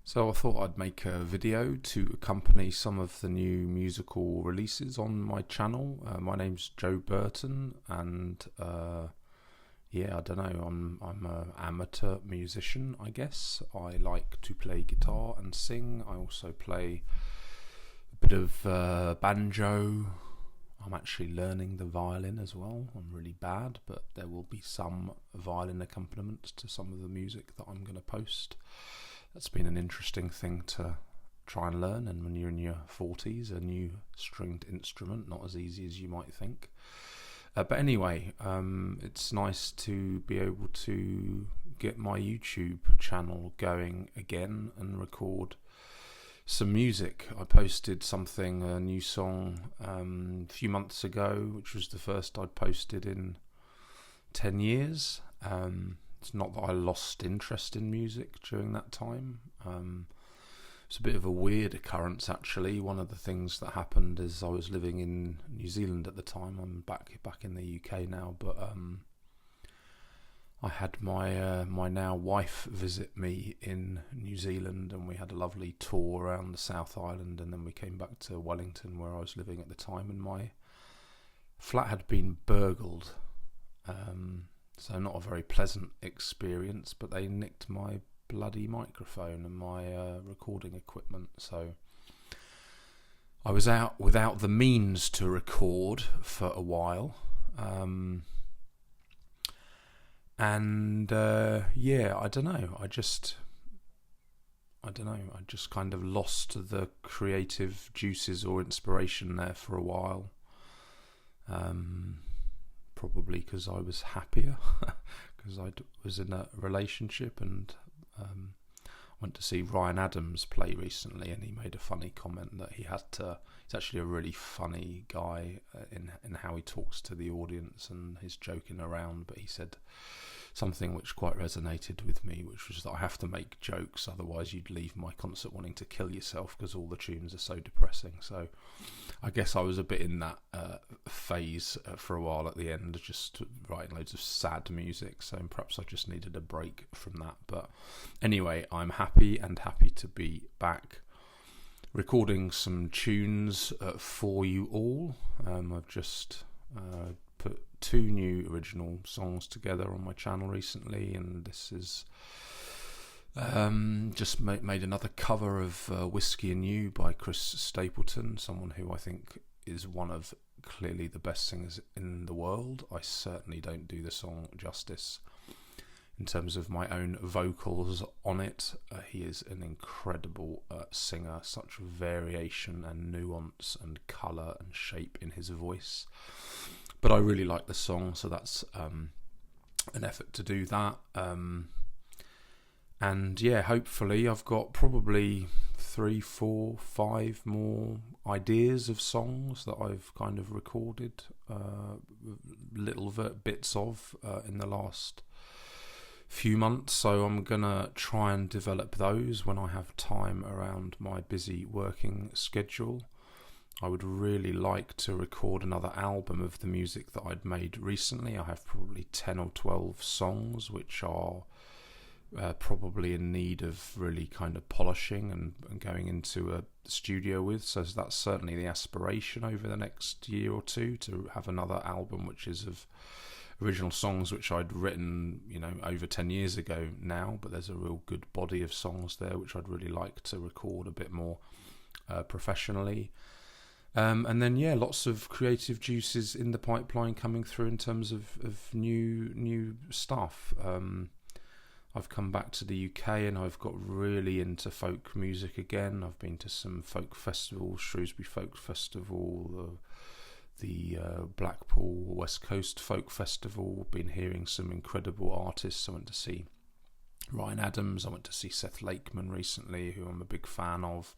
So I thought I'd make a video to accompany some of the new musical releases on my channel. My name's Joe Burton, and I don't know. I'm an amateur musician, I guess. I like to play guitar and sing. I also play a bit of banjo. I'm actually learning the violin as well. I'm really bad, but there will be some violin accompaniment to some of the music that I'm going to post. That's been an interesting thing to try and learn, and when you're in your 40s, a new stringed instrument, not as easy as you might think. But anyway, it's nice to be able to get my YouTube channel going again and record some music. I posted a new song, a few months ago, which was the first I'd posted in 10 years. It's not that I lost interest in music during that time. It's a bit of a weird occurrence, actually. One of the things that happened is I was living in New Zealand at the time. I'm back in the UK now, but I had my now wife visit me in New Zealand, and we had a lovely tour around the South Island, and then we came back to Wellington, where I was living at the time, and my flat had been burgled. So not a very pleasant experience, but they nicked my bloody microphone and my recording equipment. So I was out without the means to record for a while. I don't know. I just kind of lost the creative juices or inspiration there for a while. Probably because I was happier, because I was in a relationship, and went to see Ryan Adams play recently, and he made a funny comment that he's actually a really funny guy in how he talks to the audience and his joking around, but he said something which quite resonated with me, which was that I have to make jokes, otherwise you'd leave my concert wanting to kill yourself because all the tunes are so depressing. So I guess I was a bit in that phase for a while at the end, just writing loads of sad music, so perhaps I just needed a break from that. But anyway, I'm happy to be back recording some tunes for you all. I've just put 2 new original songs together on my channel recently, and this is just made another cover of Whiskey and You by Chris Stapleton, someone who I think is one of clearly the best singers in the world. I certainly don't do the song justice in terms of my own vocals on it. He is an incredible singer, such variation and nuance and colour and shape in his voice. But I really like the song, so that's an effort to do that. Hopefully I've got probably 3, 4, 5 more ideas of songs that I've kind of recorded little bits of in the last few months. So I'm gonna try and develop those when I have time around my busy working schedule. I would really like to record another album of the music that I'd made recently. I have probably 10 or 12 songs which are probably in need of really kind of polishing and going into a studio with. So that's certainly the aspiration over the next year or two, to have another album which is of original songs which I'd written, over 10 years ago now, but there's a real good body of songs there which I'd really like to record a bit more professionally. Lots of creative juices in the pipeline coming through in terms of new stuff. I've come back to the UK and I've got really into folk music again. I've been to some folk festivals, Shrewsbury Folk Festival, the Blackpool West Coast Folk Festival. Been hearing some incredible artists. I went to see Ryan Adams, I went to see Seth Lakeman recently, who I'm a big fan of.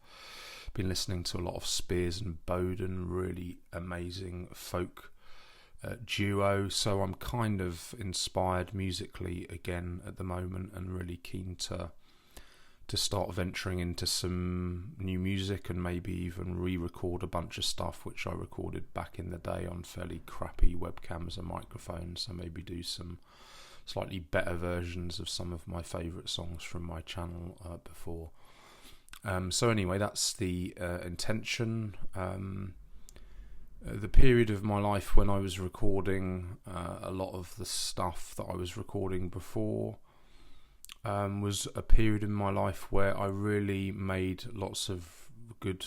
Been listening to a lot of Spears and Bowden, really amazing folk duo. So I'm kind of inspired musically again at the moment, and really keen to start venturing into some new music, and maybe even re-record a bunch of stuff which I recorded back in the day on fairly crappy webcams and microphones. So maybe do some slightly better versions of some of my favourite songs from my channel before. So anyway, that's the intention. The period of my life when I was recording a lot of the stuff that I was recording before was a period in my life where I really made lots of good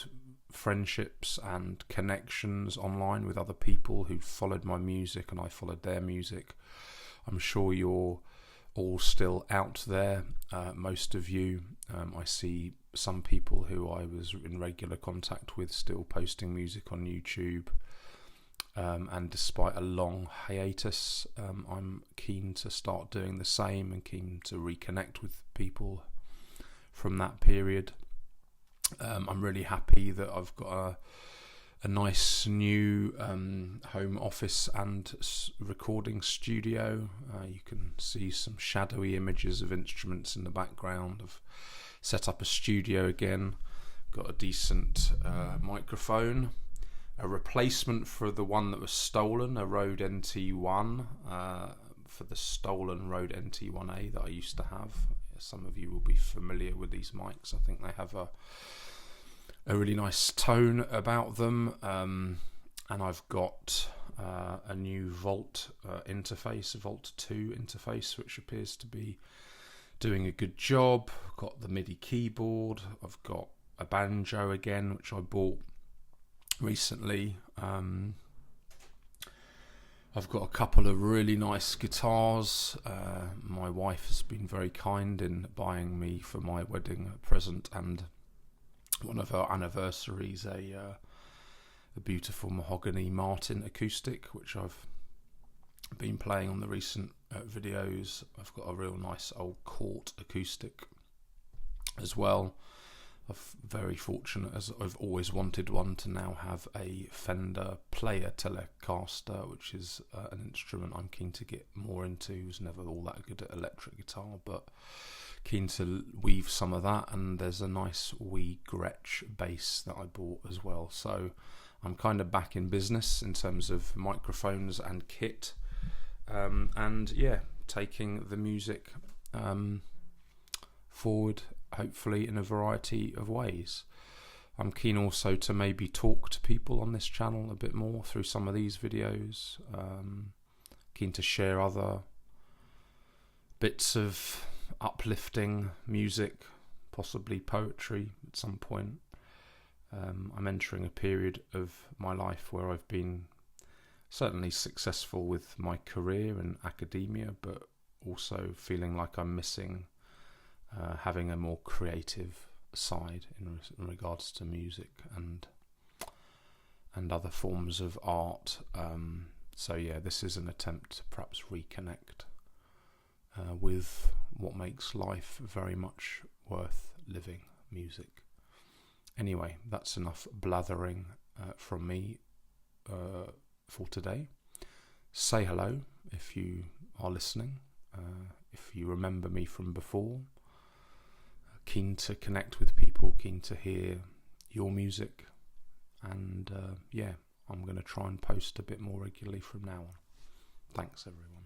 friendships and connections online with other people who followed my music and I followed their music. I'm sure you're all still out there, most of you. I see some people who I was in regular contact with still posting music on YouTube, and despite a long hiatus, I'm keen to start doing the same and keen to reconnect with people from that period. I'm really happy that I've got a nice new home office and recording studio. You can see some shadowy images of instruments in the background. I've set up a studio again, got a decent microphone, a replacement for the one that was stolen, a Rode NT1, for the stolen Rode NT1A that I used to have. Some of you will be familiar with these mics. I think they have a really nice tone about them, and I've got a new Volt interface, a Volt 2 interface, which appears to be doing a good job. I've got the MIDI keyboard, I've got a banjo again, which I bought recently. I've got a couple of really nice guitars. My wife has been very kind in buying me for my wedding present and one of our anniversaries a beautiful mahogany Martin acoustic, which I've been playing on the recent videos. I've got a real nice old Court acoustic as well. I'm very fortunate, as I've always wanted one, to now have a Fender Player Telecaster, which is an instrument I'm keen to get more into. I was never all that good at electric guitar, but keen to weave some of that. And there's a nice wee Gretsch bass that I bought as well. So I'm kind of back in business in terms of microphones and kit, and yeah, taking the music forward, hopefully in a variety of ways. I'm keen also to maybe talk to people on this channel a bit more through some of these videos. Keen to share other bits of uplifting music, possibly poetry at some point. I'm entering a period of my life where I've been certainly successful with my career in academia, but also feeling like I'm missing having a more creative side in regards to music and other forms of art. So yeah, this is an attempt to perhaps reconnect with what makes life very much worth living, music. Anyway, that's enough blathering from me for today. Say hello if you are listening, if you remember me from before. Keen to connect with people, keen to hear your music, and yeah, I'm going to try and post a bit more regularly from now on. Thanks everyone.